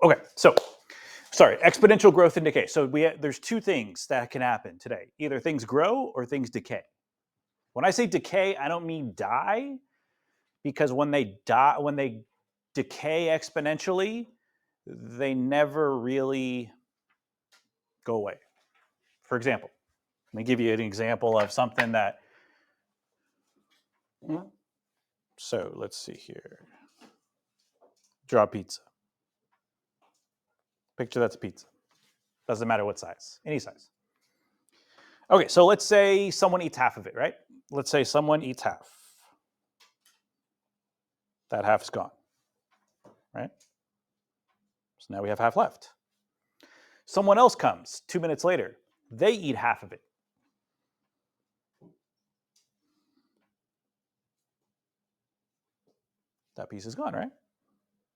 Okay, so sorry, exponential growth and decay. So there's two things that can happen today. Either things grow or things decay. When I say decay, I don't mean die, because when they decay exponentially, they never really go away. For example, let me give you an example of something that. So let's see here. Draw a pizza. Picture that's a pizza. Doesn't matter what size, any size. Okay, so let's say someone eats half of it, right? Let's say someone eats half. That half is gone, right? So now we have half left. Someone else comes 2 minutes later. They eat half of it. That piece is gone, right?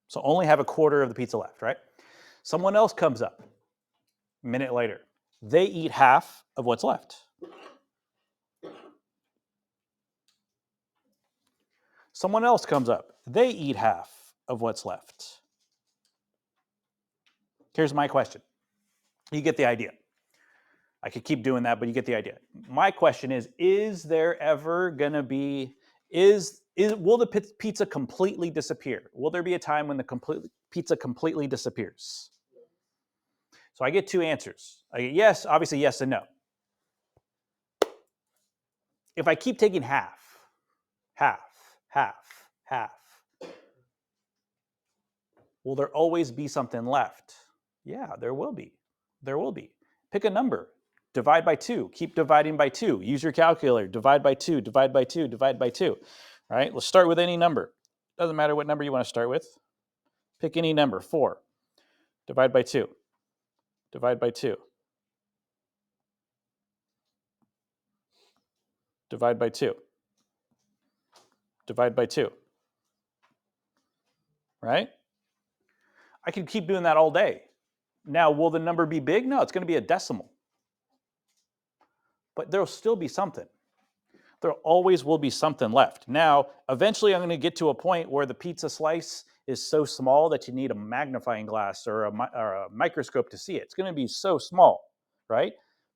So only have a quarter of the pizza left, right? Someone else comes up a minute later. They eat half of what's left. Someone else comes up. They eat half of what's left. Here's my question. You get the idea. I could keep doing that, but you get the idea. My question is there ever going to be, will the pizza completely disappear? Will there be a time when the pizza completely disappears? So I get two answers. I get yes, obviously yes and no. If I keep taking half, will there always be something left? Yeah, there will be. There will be. Pick a number. Divide by 2. Keep dividing by 2. Use your calculator. Divide by 2, divide by 2, divide by 2. All right, let's start with any number. Doesn't matter what number you want to start with. Pick any number. 4. Divide by 2. Divide by 2. Divide by 2. Divide by 2. Right? I can keep doing that all day. Now, will the number be big? No, it's going to be a decimal. But there'll still be something. There always will be something left. Now, eventually I'm going to get to a point where the pizza slice is so small that you need a magnifying glass or a microscope to see it. It's going to be so small, right?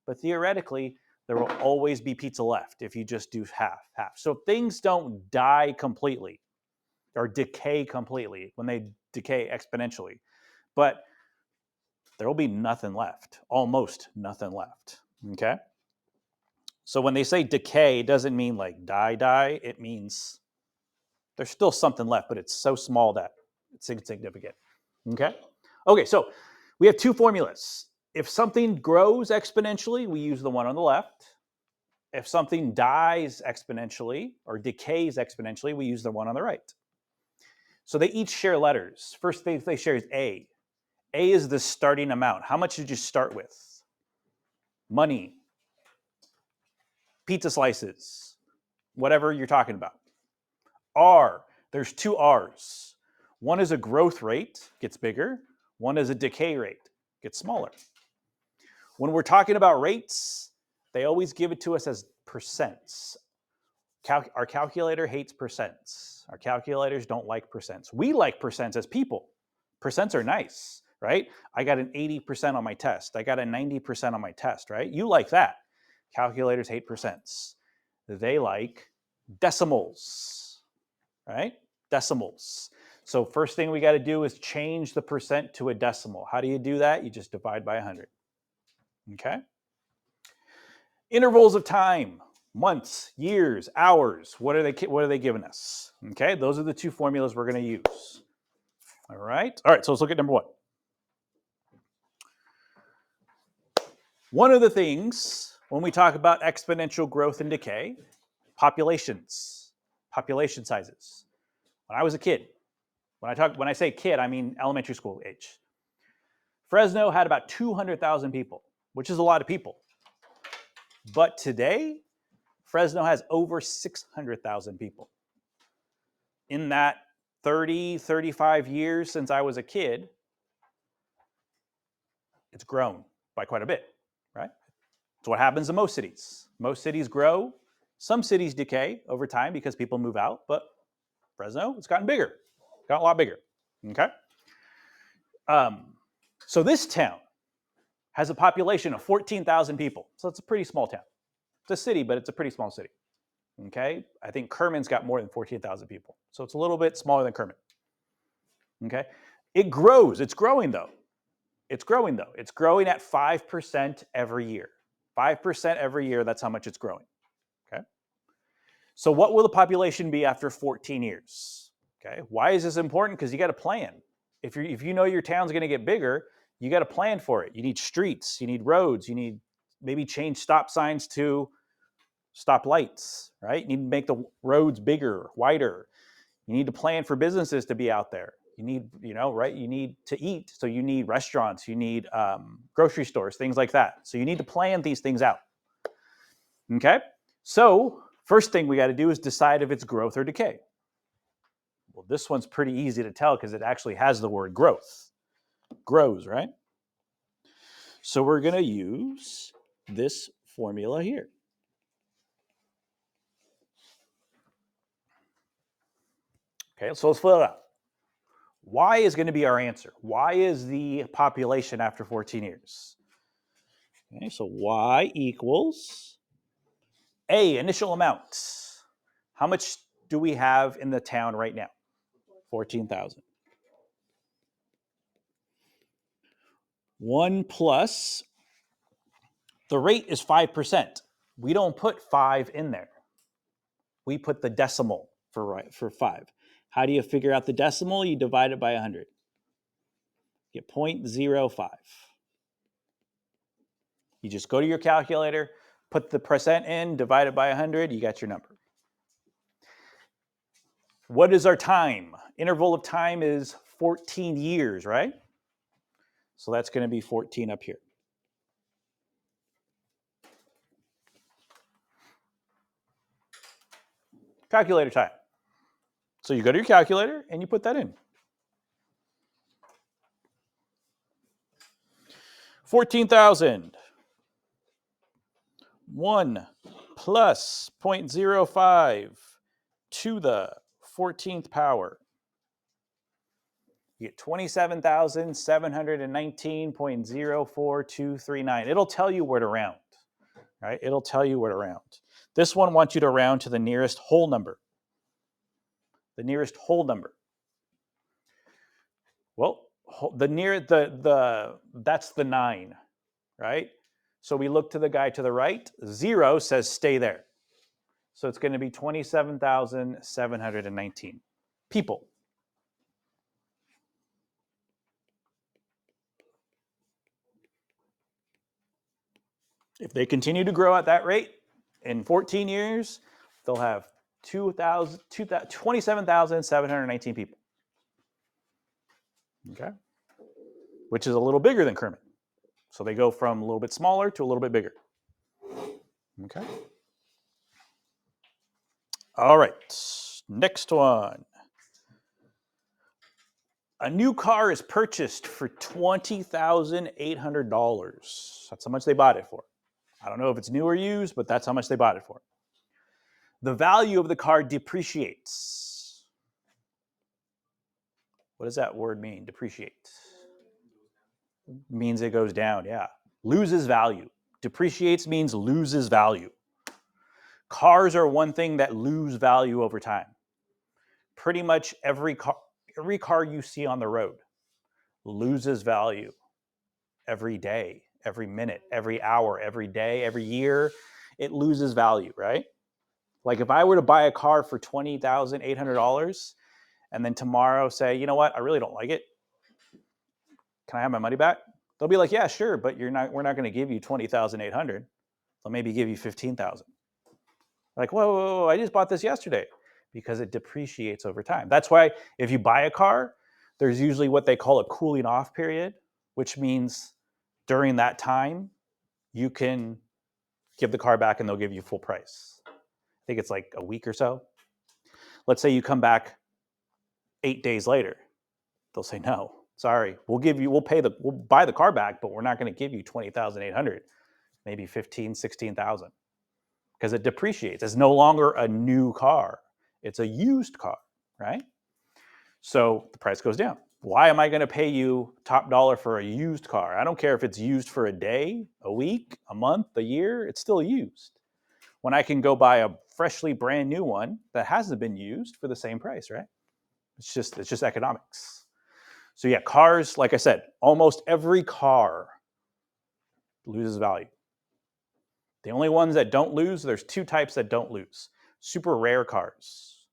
But theoretically, there will always be pizza left if you just do half. So things don't die completely or decay completely when they decay exponentially. But there will be nothing left, almost nothing left, okay? So when they say decay, it doesn't mean like die. It means there's still something left, but it's so small that it's insignificant. Okay? Okay, so we have two formulas. If something grows exponentially, we use the one on the left. If something dies exponentially or decays exponentially, we use the one on the right. So they each share letters. First thing they share is A. A is the starting amount. How much did you start with? Money, pizza slices, whatever you're talking about. R, there's two R's. One is a growth rate, gets bigger. One is a decay rate, gets smaller. When we're talking about rates, they always give it to us as percents. Our calculator hates percents. Our calculators don't like percents. We like percents as people. Percents are nice, right? I got an 80% on my test. I got a 90% on my test, right? You like that. Calculators hate percents. They like decimals, right? Decimals. So first thing we got to do is change the percent to a decimal. How do you do that? You just divide by 100. Okay? Intervals of time, months, years, hours. What are they giving us? Okay? Those are the two formulas we're going to use. All right? All right, so let's look at number 1. One of the things when we talk about exponential growth and decay, population sizes. When I was a kid, when I say kid, I mean elementary school age. Fresno had about 200,000 people, which is a lot of people. But today, Fresno has over 600,000 people. In that 30, 35 years since I was a kid, it's grown by quite a bit, right? It's what happens to most cities. Most cities grow. Some cities decay over time because people move out, but Fresno, it's gotten bigger. Got a lot bigger, okay? So this town has a population of 14,000 people. So it's a pretty small town. It's a city, but it's a pretty small city. Okay, I think Kerman's got more than 14,000 people. So it's a little bit smaller than Kerman. Okay, it grows. It's growing though. It's growing though. It's growing at 5% every year. 5% every year, that's how much it's growing. Okay. So what will the population be after 14 years? Okay. Why is this important? Because you got to plan. If you know your town's going to get bigger, you got to plan for it. You need streets, you need roads, you need maybe change stop signs to stop lights, right? You need to make the roads bigger, wider. You need to plan for businesses to be out there. You need, right? You need to eat. So you need restaurants, you need grocery stores, things like that. So you need to plan these things out. Okay. So first thing we got to do is decide if it's growth or decay. Well, this one's pretty easy to tell because it actually has the word growth. Grows, right? So we're going to use this formula here. Okay, so let's fill it out. Y is going to be our answer. Y is the population after 14 years. Okay, so Y equals A, initial amount. How much do we have in the town right now? 14,000. 1 plus, the rate is 5%. We don't put 5 in there. We put the decimal for 5. How do you figure out the decimal? You divide it by 100. You get 0.05. You just go to your calculator, put the percent in, divide it by 100, you got your number. What is our time? Interval of time is 14 years, right? So that's going to be 14 up here. Calculator time. So you go to your calculator and you put that in. 14,000. 1 plus 0.05 to the 14th power. You get 27,719.04239. It'll tell you where to round, right? It'll tell you where to round. This one wants you to round to the nearest whole number. The nearest whole number. Well, that's the 9, right? So we look to the guy to the right. 0 says stay there. So it's going to be 27,719 people. If they continue to grow at that rate, in 14 years, they'll have 27,719 people. Okay? Which is a little bigger than Kermit. So they go from a little bit smaller to a little bit bigger. Okay? All right. Next one. A new car is purchased for $20,800. That's how much they bought it for. I don't know if it's new or used, but that's how much they bought it for. The value of the car depreciates. What does that word mean, depreciate? Means it goes down, yeah. Loses value. Depreciates means loses value. Cars are one thing that lose value over time. Pretty much every car you see on the road loses value every day, every minute, every hour, every day, every year. It loses value, right? Like if I were to buy a car for $20,800 and then tomorrow say, you know what, I really don't like it. Can I have my money back? They'll be like, yeah, sure, but we're not going to give you $20,800. They'll maybe give you $15,000. Like, whoa, I just bought this yesterday, because it depreciates over time. That's why if you buy a car, there's usually what they call a cooling off period, which means during that time, you can give the car back and they'll give you full price. I think it's like a week or so. Let's say you come back 8 days later. They'll say, no, sorry, we'll buy the car back, but we're not going to give you $20,800, maybe $15,000, $16,000, because it depreciates. It's no longer a new car. It's a used car, right? So the price goes down. Why am I going to pay you top dollar for a used car? I don't care if it's used for a day, a week, a month, a year, it's still used. When I can go buy a freshly brand new one that hasn't been used for the same price, right? It's just economics. So yeah, cars, like I said, almost every car loses value. The only ones that don't lose, there's two types that don't lose. Super rare cars.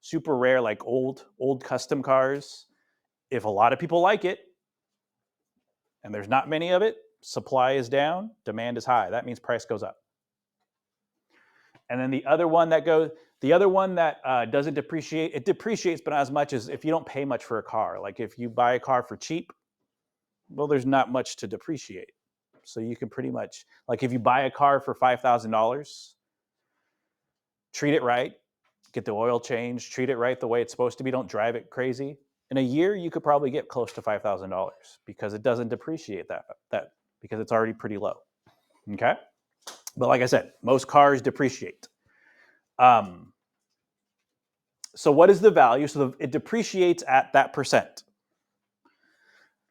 Super rare, like old custom cars. If a lot of people like it, and there's not many of it, supply is down, demand is high. That means price goes up. And then the other one that doesn't depreciate, it depreciates, but not as much as if you don't pay much for a car. Like if you buy a car for cheap, well, there's not much to depreciate. So you can pretty much, like if you buy a car for $5,000, treat it right, get the oil changed, treat it right the way it's supposed to be, don't drive it crazy. In a year, you could probably get close to $5,000 because it doesn't depreciate that because it's already pretty low. Okay? But like I said, most cars depreciate. So what is the value? So it depreciates at that percent.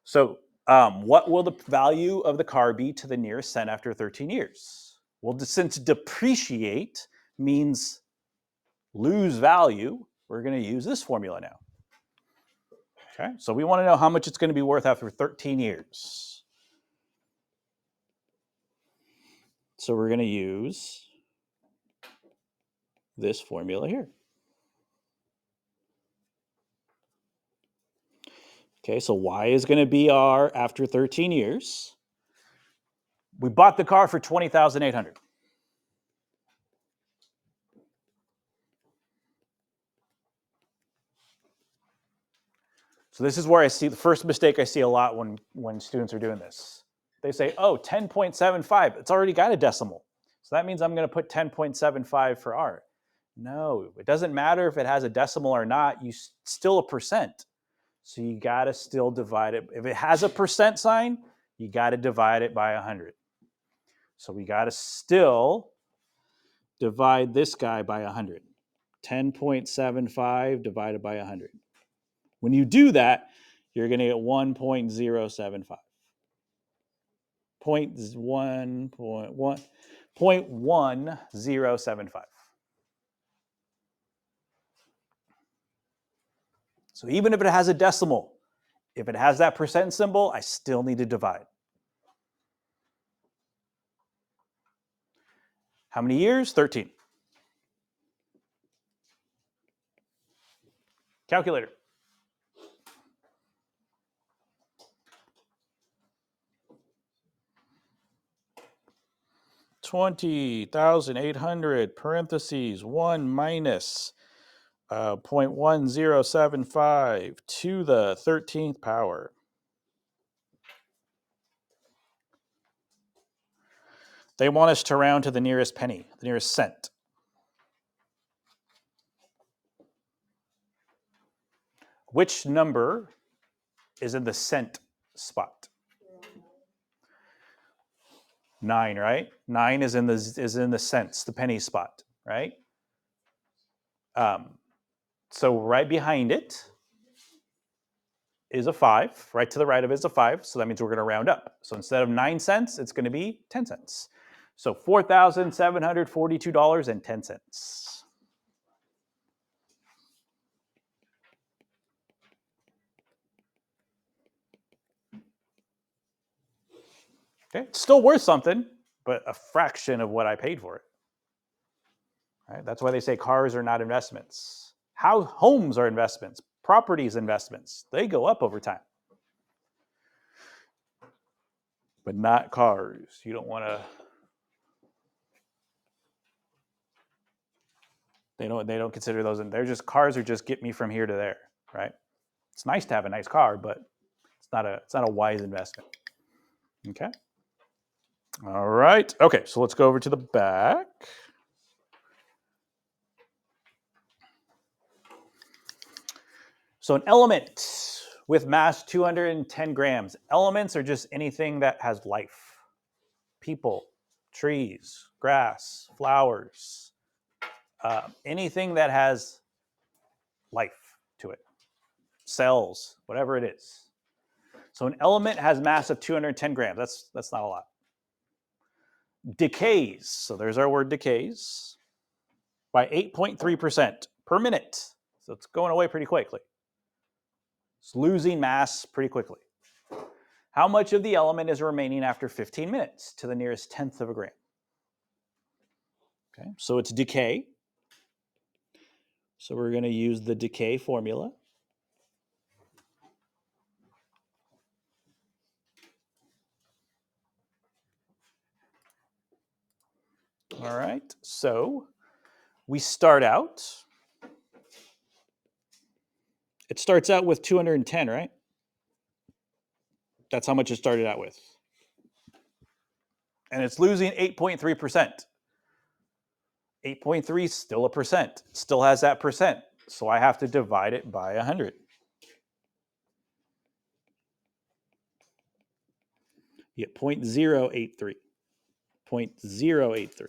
So what will the value of the car be to the nearest cent after 13 years? Well, since depreciate means lose value, we're going to use this formula now. Okay, so we want to know how much it's going to be worth after 13 years. So we're going to use this formula here. Okay, so Y is going to be our after 13 years. We bought the car for $20,800. So this is where I see the first mistake I see a lot when students are doing this. They say, oh, 10.75, it's already got a decimal. So that means I'm going to put 10.75 for R. No, it doesn't matter if it has a decimal or not, still a percent. So you got to still divide it. If it has a percent sign, you got to divide it by 100. So we got to still divide this guy by 100. 10.75 divided by 100. When you do that, you're going to get 1.075. 0.1075. So even if it has a decimal, if it has that percent symbol, I still need to divide. How many years? 13. Calculator. $20,800 parentheses 1 minus 0.1075 to the 13th power. They want us to round to the nearest penny, the nearest cent. Which number is in the cent spot? 9, right? 9 is in the cents, the penny spot, right? So right behind it is a 5. Right to the right of it is a 5. So that means we're going to round up. So instead of 9 cents, it's going to be 10 cents. So $4,742.10. Okay, it's still worth something, but a fraction of what I paid for it. Right? That's why they say cars are not investments. Homes are investments. Properties investments. They go up over time. But not cars. You don't want to. They don't consider those. They're just cars are just get me from here to there, right? It's nice to have a nice car, but it's not a wise investment. Okay. All right. Okay, so let's go over to the back. So an element with mass 210 grams. Elements are just anything that has life. People, trees, grass, flowers, anything that has life to it. cells, whatever it is. So an element has mass of 210 grams. That's not a lot. Decays, so there's our word decays, by 8.3% per minute. So it's going away pretty quickly. It's losing mass pretty quickly. How much of the element is remaining after 15 minutes to the nearest tenth of a gram? Okay, so it's decay. So we're going to use the decay formula. All right, so we start out. It starts out with 210, right? That's how much it started out with. And it's losing 8.3%. 8.3 is still a percent. It still has that percent. So I have to divide it by 100. You get 0.083. 0.083.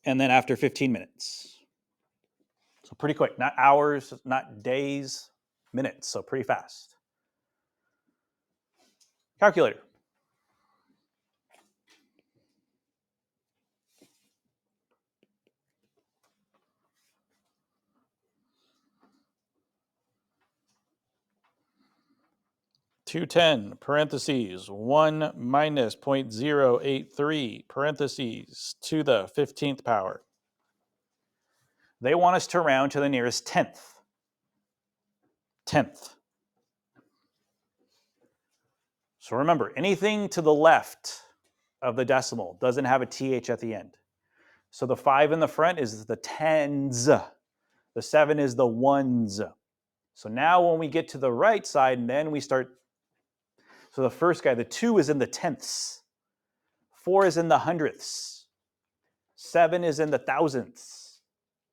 And then after 15 minutes. So pretty quick, not hours, not days, minutes, so pretty fast. Calculator. (210) parentheses 1 minus 0.083 parentheses to the 15th power. They want us to round to the nearest tenth. Tenth. So remember, anything to the left of the decimal doesn't have a th at the end. So the 5 in the front is the tens. The 7 is the ones. So now when we get to the right side, then we start. So the first guy, the 2 is in the tenths. 4 is in the hundredths. 7 is in the thousandths.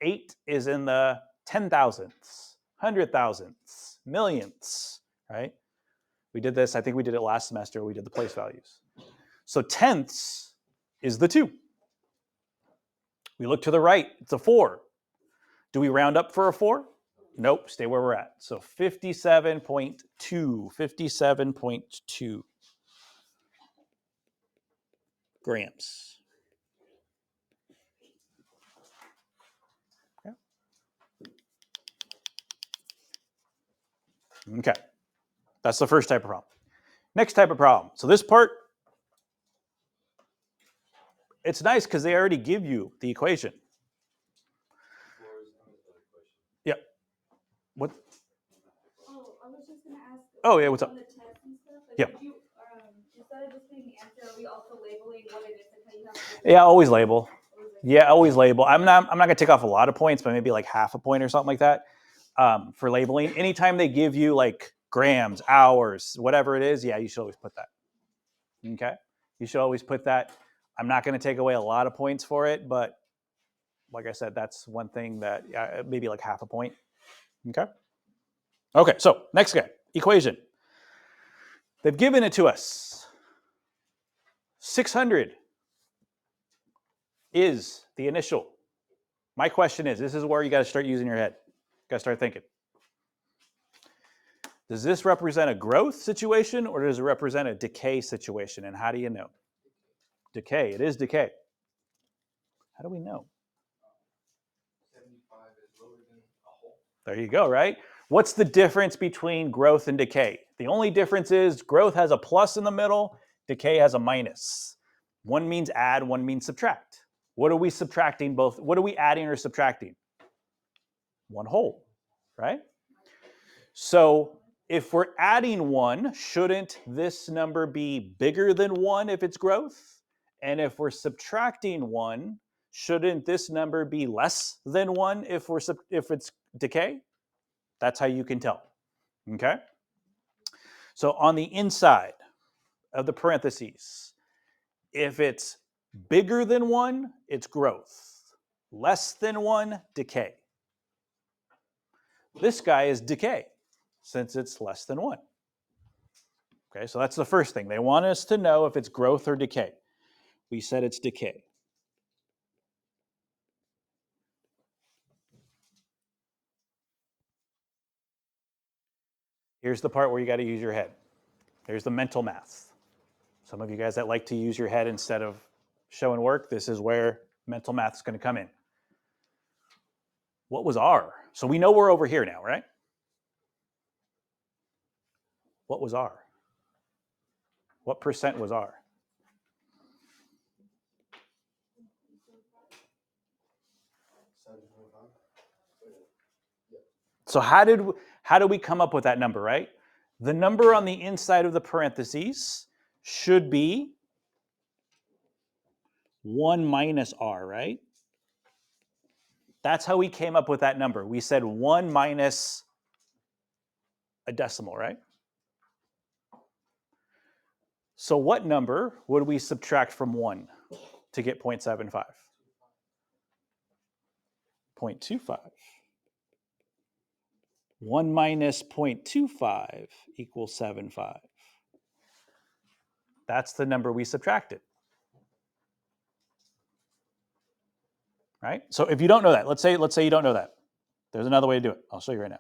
8 is in the 10,000ths, 100,000ths, millionths, right? We did this, I think we did it last semester, we did the place values. So tenths is the 2. We look to the right, it's a 4. Do we round up for a 4? Nope, stay where we're at. So 57.2, 57.2 grams. Okay, that's the first type of problem. Next type of problem. So this part, it's nice because they already give you the equation. Yep. What? Oh, I was just going to ask. Oh, yeah, what's up? On the test and stuff, like, Yep. Instead of just putting the answer, are we also labeling what it is and how you have to? Yeah, always label. Yeah, always label. I'm not going to take off a lot of points, but maybe like half a point or something like that for labeling. Anytime they give you like grams, hours, whatever it is, yeah, you should always put that. Okay? You should always put that. I'm not going to take away a lot of points for it, but like I said, that's one thing that maybe like half a point. Okay? Okay, so next guy, equation. They've given it to us. 600 is the initial. My question is, this is where you got to start using your head. You got to start thinking. Does this represent a growth situation or does it represent a decay situation? And how do you know? Decay. It is decay. How do we know? 75 is lower than a whole. There you go, right? What's the difference between growth and decay? The only difference is growth has a plus in the middle, decay has a minus. One means add, one means subtract. What are we subtracting both? What are we adding or subtracting? One whole, right? So if we're adding 1, shouldn't this number be bigger than 1 if it's growth? And if we're subtracting 1, shouldn't this number be less than 1 if it's decay? That's how you can tell. Okay? So on the inside of the parentheses, if it's bigger than 1, it's growth. Less than 1, decay. This guy is decay since it's less than 1. Okay, so that's the first thing. They want us to know if it's growth or decay. We said it's decay. Here's the part where you got to use your head. There's the mental math. Some of you guys that like to use your head instead of show and work, this is where mental math is going to come in. What was R? So we know we're over here now, right? What was R? What percent was R? So how do we come up with that number, right? The number on the inside of the parentheses should be 1 minus R, right? That's how we came up with that number. We said 1 minus a decimal, right? So what number would we subtract from 1 to get 0.75? 0.25. 1 minus 0.25 equals 75. That's the number we subtracted. Right? So if you don't know that, let's say you don't know that. There's another way to do it. I'll show you right now.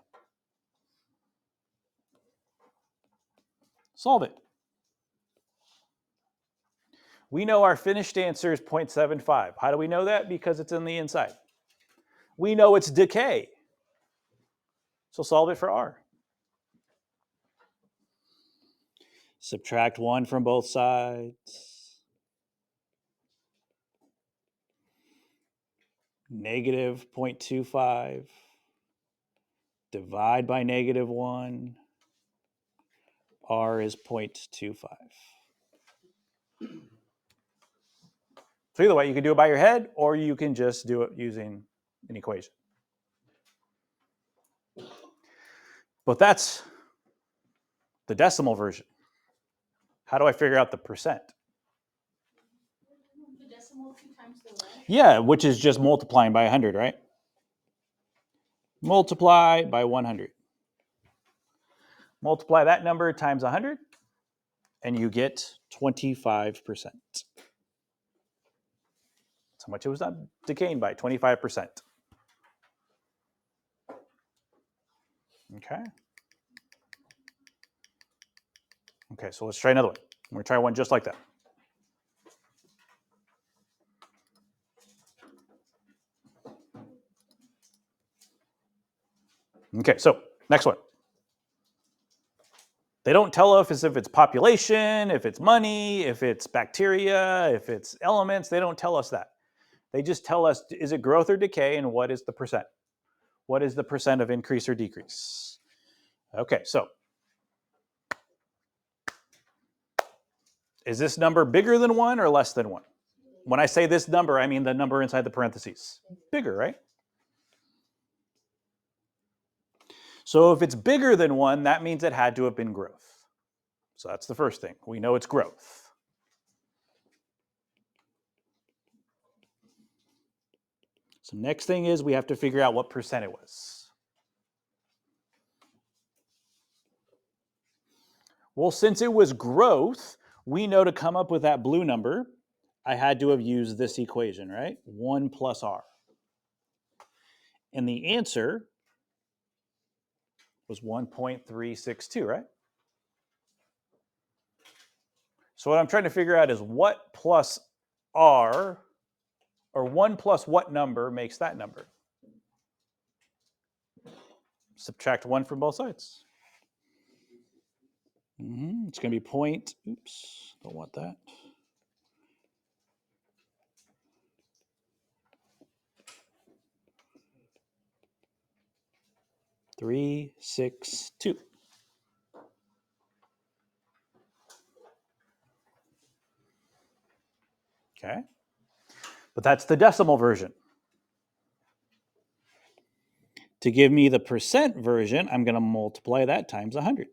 Solve it. We know our finished answer is 0.75. How do we know that? Because it's in the inside. We know it's decay. So solve it for R. Subtract 1 from both sides. Negative 0.25. Divide by negative 1. R is 0.25. So either way, you can do it by your head, or you can just do it using an equation. But that's the decimal version. How do I figure out the percent? The decimal 2 times the left. Yeah, which is just multiplying by 100, right? Multiply by 100. Multiply that number times 100, and you get 25%. That's how much it was decaying by, 25%. Okay. Okay, so let's try another one. We're going to try one just like that. Okay, so next one. They don't tell us if it's population, if it's money, if it's bacteria, if it's elements. They don't tell us that. They just tell us, is it growth or decay, and what is the percent? What is the percent of increase or decrease? Okay, so is this number bigger than 1 or less than 1? When I say this number, I mean the number inside the parentheses. Bigger, right? So if it's bigger than 1, that means it had to have been growth. So that's the first thing. We know it's growth. So next thing is we have to figure out what percent it was. Well, since it was growth, we know to come up with that blue number, I had to have used this equation, right? 1 plus R. And the answer was 1.362, right? So what I'm trying to figure out is what plus R, or 1 plus what number makes that number? Subtract 1 from both sides. It's going to be oops, don't want that. Three, 6, 2. Okay. But that's the decimal version. To give me the percent version, I'm going to multiply that times 100.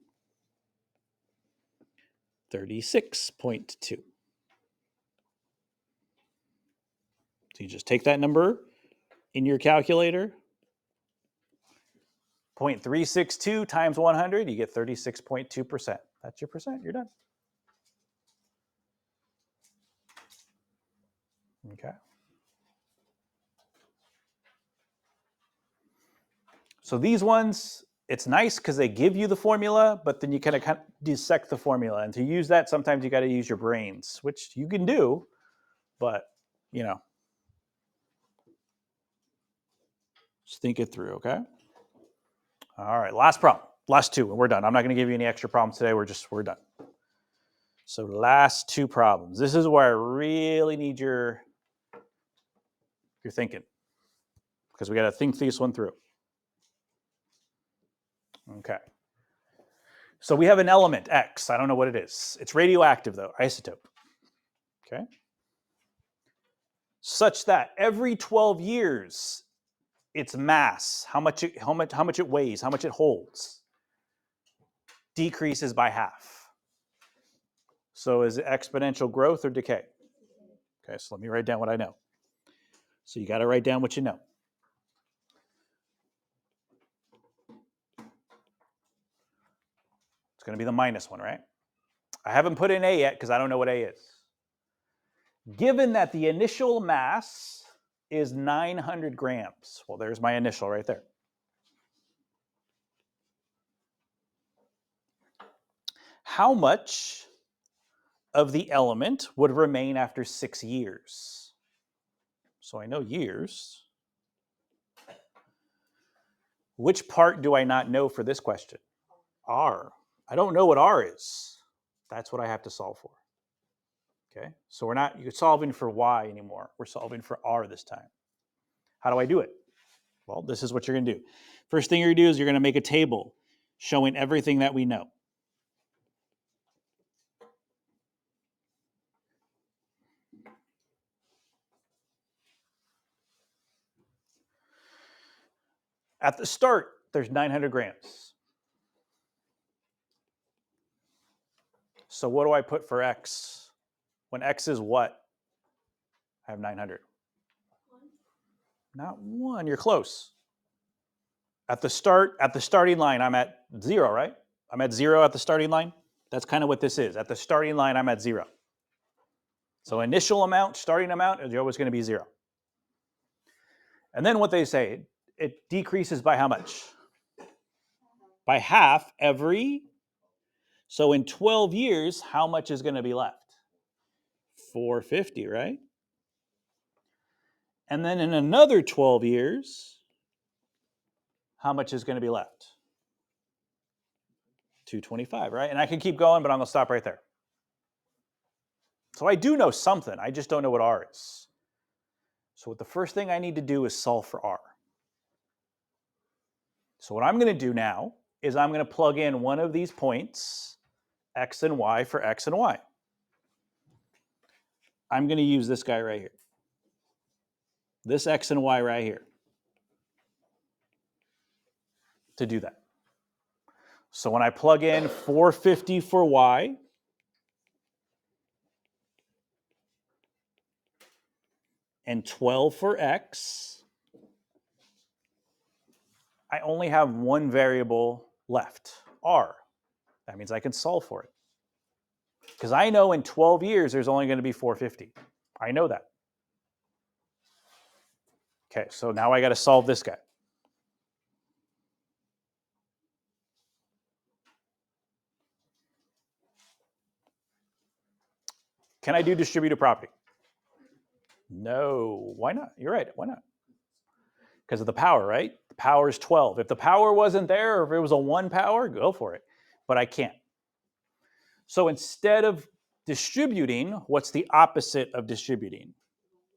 36.2. So you just take that number in your calculator, 0.362 times 100, you get 36.2%. That's your percent. You're done. Okay. So these ones, it's nice because they give you the formula, but then you kind of dissect the formula. And to use that, sometimes you got to use your brains, which you can do, but, you know, just think it through, okay? All right, last problem. Last two, and we're done. I'm not going to give you any extra problems today. We're done. So last two problems. This is where I really need your thinking, because we got to think this one through. Okay. So we have an element, X. I don't know what it is. It's radioactive, though, isotope. Okay. Such that every 12 years, its mass, how much it weighs, how much it holds, decreases by half. So is it exponential growth or decay? Okay, so let me write down what I know. So you got to write down what you know. It's going to be the minus one, right? I haven't put in A yet because I don't know what A is. Given that the initial mass is 900 grams. Well, there's my initial right there. How much of the element would remain after 6 years? So I know years. Which part do I not know for this question? R. I don't know what R is. That's what I have to solve for. Okay, so we're not solving for Y anymore. We're solving for R this time. How do I do it? Well, this is what you're going to do. First thing you're going to do is you're going to make a table showing everything that we know. At the start, there's 900 grams. So what do I put for X? When X is what? I have 900. Not 1, you're close. At the starting line, I'm at 0, right? I'm at 0 at the starting line. That's kind of what this is. At the starting line, I'm at 0. So initial amount, starting amount is always going to be 0. And then what they say, it decreases by how much? By half every. So in 12 years, how much is going to be left? 450, right? And then in another 12 years, how much is going to be left? 225, right? And I can keep going, but I'm going to stop right there. So I do know something. I just don't know what R is. So what the first thing I need to do is solve for R. So what I'm going to do now is I'm going to plug in one of these points, X and Y, for X and Y. I'm going to use this guy right here. This X and Y right here to do that. So when I plug in 450 for Y, and 12 for X, I only have one variable left, R. That means I can solve for it. Because I know in 12 years, there's only going to be 450. I know that. Okay, so now I got to solve this guy. Can I do distributive property? No. Why not? You're right. Why not? Because of the power, right? The power is 12. If the power wasn't there, or if it was a 1 power, go for it. But I can't. So instead of distributing, what's the opposite of distributing?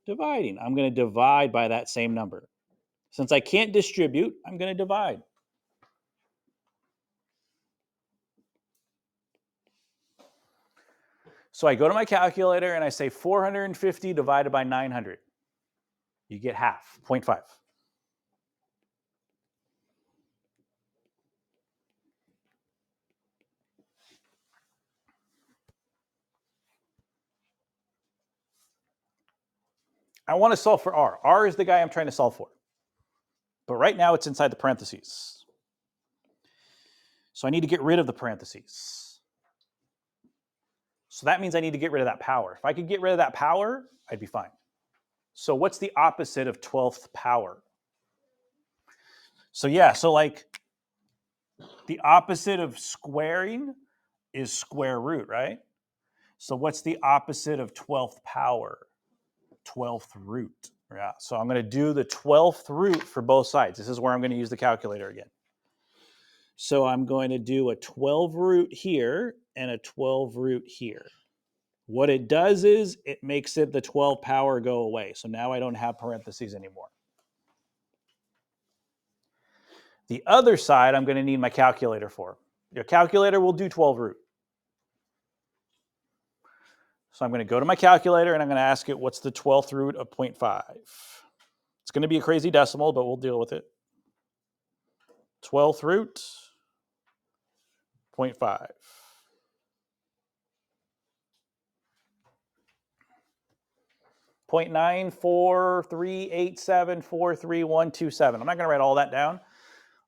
Dividing. I'm going to divide by that same number. Since I can't distribute, I'm going to divide. So I go to my calculator and I say 450 divided by 900. You get half, 0.5. I want to solve for R. R is the guy I'm trying to solve for. But right now it's inside the parentheses. So I need to get rid of the parentheses. So that means I need to get rid of that power. If I could get rid of that power, I'd be fine. So what's the opposite of 12th power? So yeah, so like The opposite of squaring is square root, right? So what's the opposite of 12th power? 12th root. Yeah, so I'm going to do the 12th root for both sides. This is where I'm going to use the calculator again. So I'm going to do a 12 root here and a 12 root here. What it does is it makes it the 12 power go away. So now I don't have parentheses anymore. The other side I'm going to need my calculator for. Your calculator will do 12 root. So I'm going to go to my calculator and I'm going to ask it what's the 12th root of 0.5. It's going to be a crazy decimal, but we'll deal with it. 12th root, 0.5. 0.94387433127. I'm not going to write all that down. I'm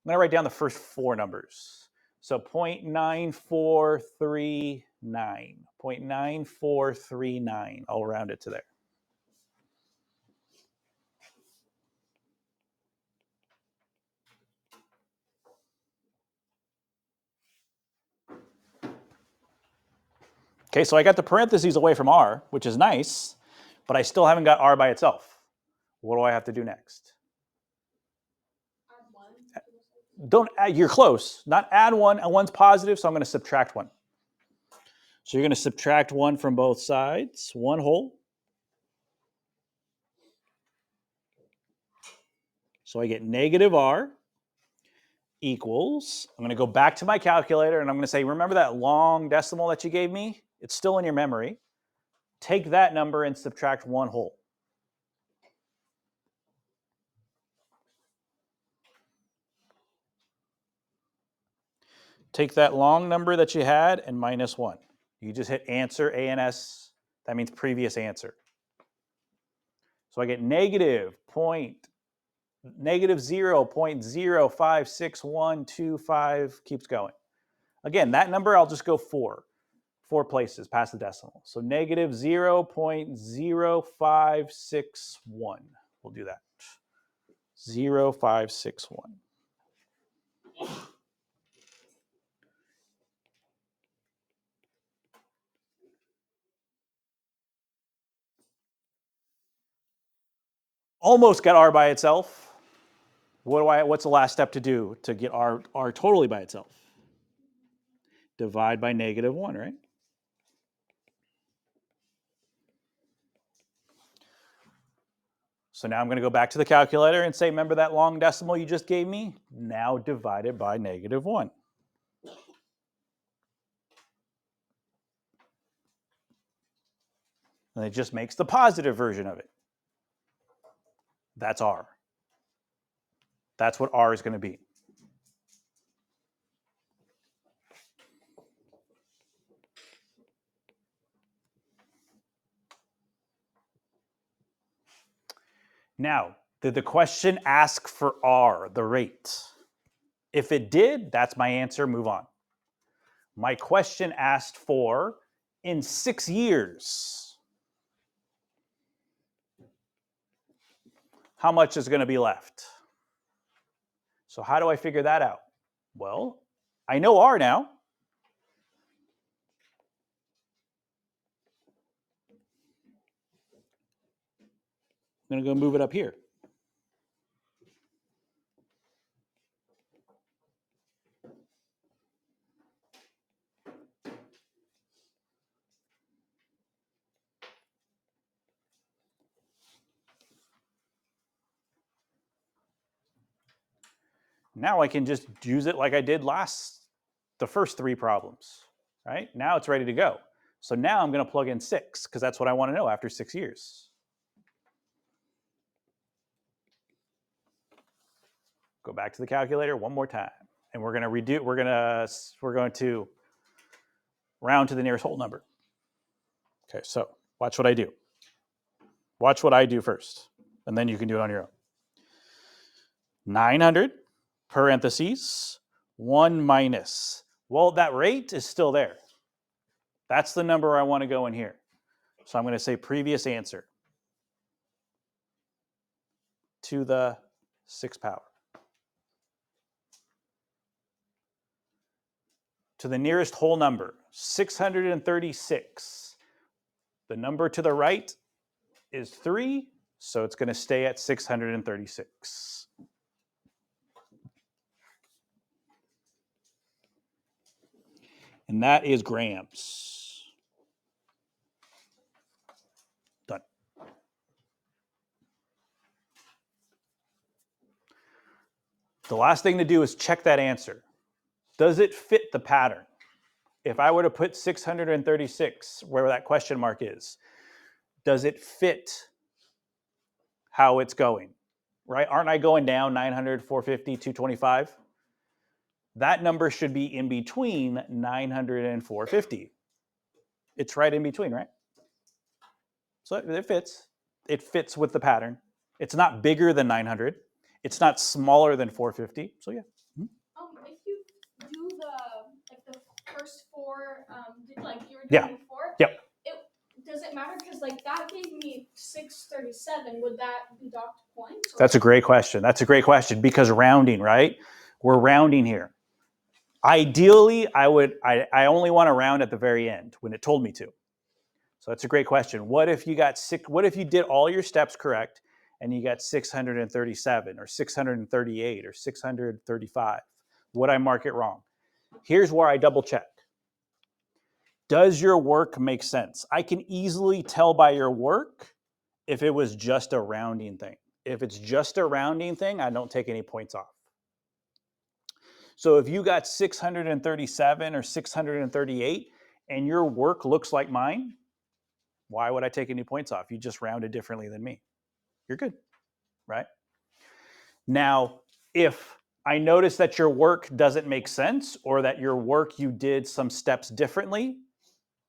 going to write down the first four numbers. So 0.9439. 0.9439. I'll round it to there. Okay, so I got the parentheses away from R, which is nice, but I still haven't got R by itself. What do I have to do next? Add one. Don't add, you're close. Not add one, and one's positive, so I'm going to subtract one. So you're going to subtract one from both sides, one whole. So I get negative R equals, I'm going to go back to my calculator and I'm going to say, remember that long decimal that you gave me? It's still in your memory. Take that number and subtract one whole. Take that long number that you had and minus 1. You just hit answer, ANS. That means previous answer. So I get negative 0.056125, keeps going. Again, that number, I'll just go 4 places past the decimal. So negative 0.0561. We'll do that. 0.561. Almost got R by itself. What's the last step to do to get R totally by itself? Divide by negative 1, right? So now I'm going to go back to the calculator and say, remember that long decimal you just gave me? Now divide it by negative 1. And it just makes the positive version of it. That's R. That's what R is going to be. Now, did the question ask for R, the rate? If it did, that's my answer, move on. My question asked for, in 6 years, how much is going to be left? So how do I figure that out? Well, I know R now. I'm going to go move it up here. Now I can just use it like I did the first 3 problems, right? Now it's ready to go. So now I'm going to plug in 6 because that's what I want to know after 6 years. Go back to the calculator one more time, and we're going to redo. We're going to round to the nearest whole number. Okay, so watch what I do. Watch what I do first, and then you can do it on your own. 900 parentheses 1 minus. Well, that rate is still there. That's the number I want to go in here. So I'm going to say previous answer to the 6th power. to the nearest whole number, 636. The number to the right is 3, so it's going to stay at 636. And that is grams. Done. The last thing to do is check that answer. Does it fit the pattern? If I were to put 636 where that question mark is, does it fit how it's going? Right? Aren't I going down 900, 450, 225? That number should be in between 900 and 450. It's right in between, right? So it fits. It fits with the pattern. It's not bigger than 900. It's not smaller than 450. So yeah. If you do the first four, like you were doing Yeah. before, Yep. Does it matter? Because that gave me 637. Would that deduct points? That's a great question. That's a great question because rounding, right? We're rounding here. Ideally, I only want to round at the very end when it told me to. So that's a great question. What if you did all your steps correct and you got 637 or 638 or 635? Would I mark it wrong? Here's where I double check. Does your work make sense? I can easily tell by your work if it was just a rounding thing. If it's just a rounding thing, I don't take any points off. So if you got 637 or 638 and your work looks like mine, why would I take any points off? You just rounded differently than me. You're good, right? Now, if I notice that your work doesn't make sense or that your work you did some steps differently,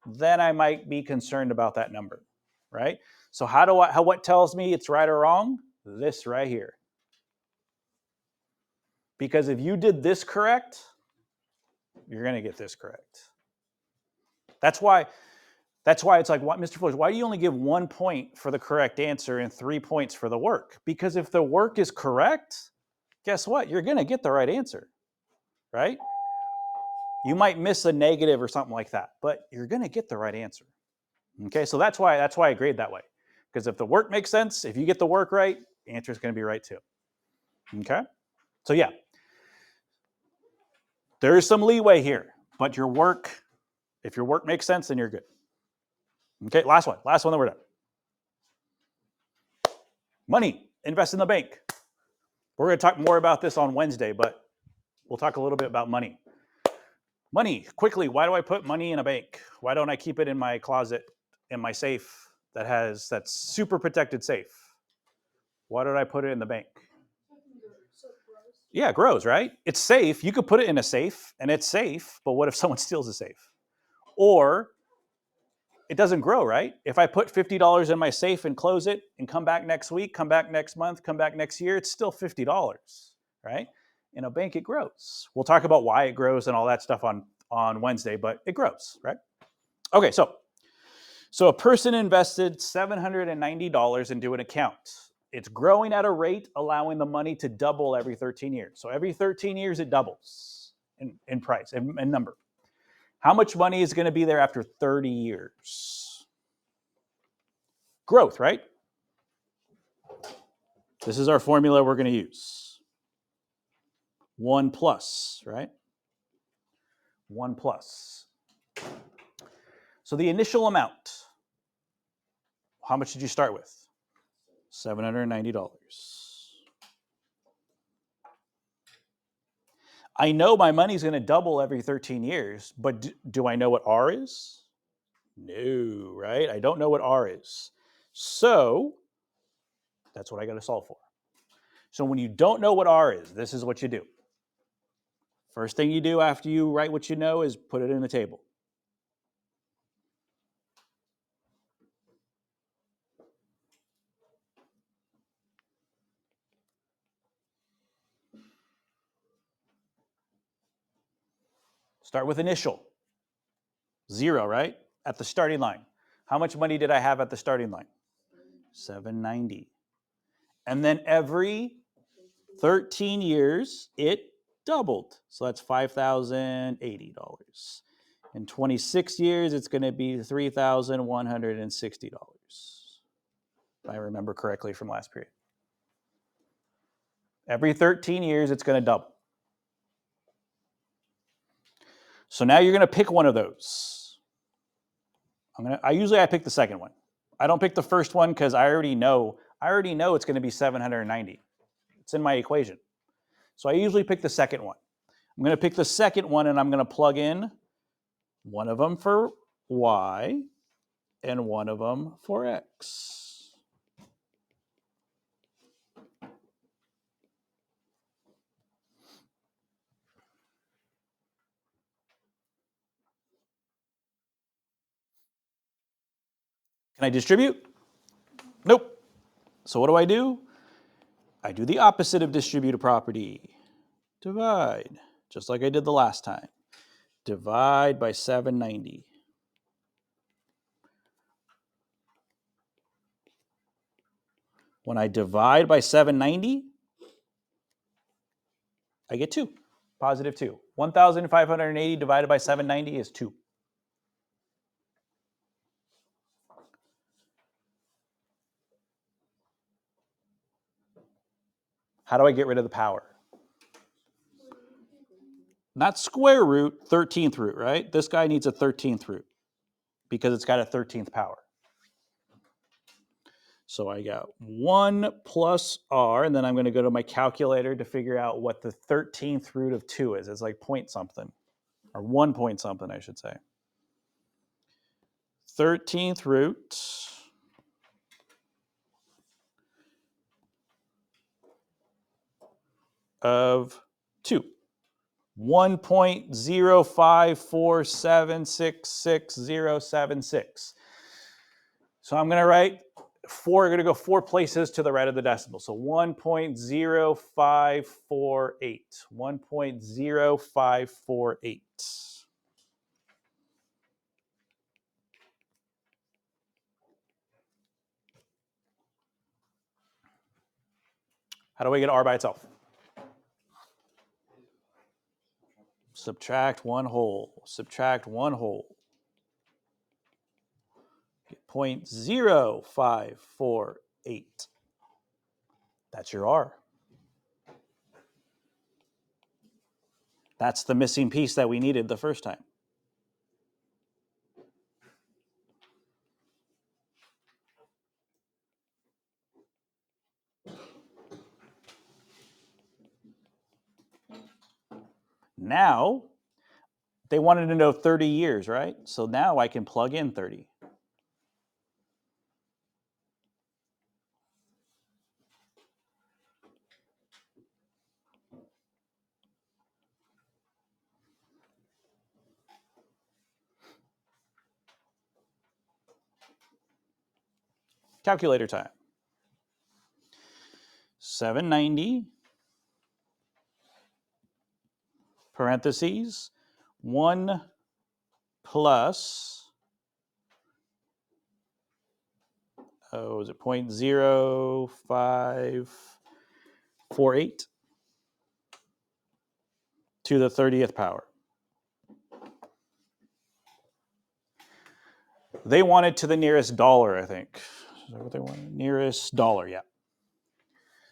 then I might be concerned about that number, right? So what tells me it's right or wrong? This right here. Because if you did this correct, you're going to get this correct. That's why it's like, what, Mr. Flores, why do you only give 1 point for the correct answer and 3 points for the work? Because if the work is correct, guess what? You're going to get the right answer, right? You might miss a negative or something like that, but you're going to get the right answer. Okay, so that's why I grade that way. Because if the work makes sense, if you get the work right, the answer is going to be right too. Okay, so yeah, there is some leeway here, but if your work makes sense, then you're good. Okay, last one that we're done. Money, invest in the bank. We're going to talk more about this on Wednesday, but we'll talk a little bit about money. Money, quickly, why do I put money in a bank? Why don't I keep it in my closet, in my safe that's super protected safe? Why did I put it in the bank? So it grows. Yeah, it grows, right? It's safe. You could put it in a safe and it's safe, but what if someone steals the safe? Or it doesn't grow, right? If I put $50 in my safe and close it and come back next week, come back next month, come back next year, it's still $50, right? In a bank, it grows. We'll talk about why it grows and all that stuff on Wednesday, but it grows, right? Okay, so a person invested $790 into an account. It's growing at a rate allowing the money to double every 13 years. So every 13 years, it doubles in price, in number. How much money is going to be there after 30 years? Growth, right? This is our formula we're going to use. 1 plus, right? 1 plus. So the initial amount, how much did you start with? $790. I know my money's going to double every 13 years, but do I know what R is? No, right? I don't know what R is. So that's what I got to solve for. So when you don't know what R is, this is what you do. First thing you do after you write what you know is put it in the table. Start with initial. 0, right? At the starting line. How much money did I have at the starting line? $790. And then every 13 years, it doubled. So that's $5,080. In 26 years, it's going to be $3,160. If I remember correctly from last period. Every 13 years, it's going to double. So now you're going to pick one of those. I pick the second one. I don't pick the first one because I already know it's going to be 790. It's in my equation. So I usually pick the second one. I'm going to pick the second one and I'm going to plug in one of them for y and one of them for x. Can I distribute? Nope. So what do? I do the opposite of distributive property. Divide, just like I did the last time. Divide by 790. When I divide by 790, I get 2, positive 2. 1,580 divided by 790 is 2. How do I get rid of the power? Not square root, 13th root, right? This guy needs a 13th root because it's got a 13th power. So I got 1 plus r, and then I'm going to go to my calculator to figure out what the 13th root of 2 is. It's like point something, or 1 point something, I should say. 13th root of 2. 1.054766076. So I'm going to write 4, I'm going to go 4 places to the right of the decimal. So 1.0548. 1.0548. How do I get r by itself? Subtract 1 whole. Subtract 1 whole. 0.0548. That's your r. That's the missing piece that we needed the first time. Now, they wanted to know 30 years, right? So now I can plug in 30. Calculator time. 790 parentheses 1 plus, is it 0.0548 to the 30th power. They wanted to the nearest dollar, I think. Is that what they wanted? Nearest dollar, yeah.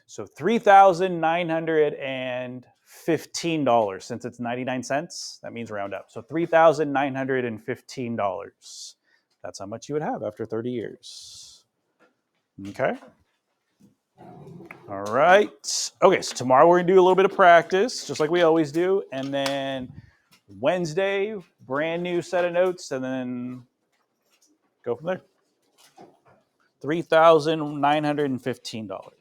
So $3,915, since it's 99 cents, that means round up. So $3,915. That's how much you would have after 30 years. Okay. All right. Okay, so tomorrow we're going to do a little bit of practice, just like we always do. And then Wednesday, brand new set of notes, and then go from there. $3,915.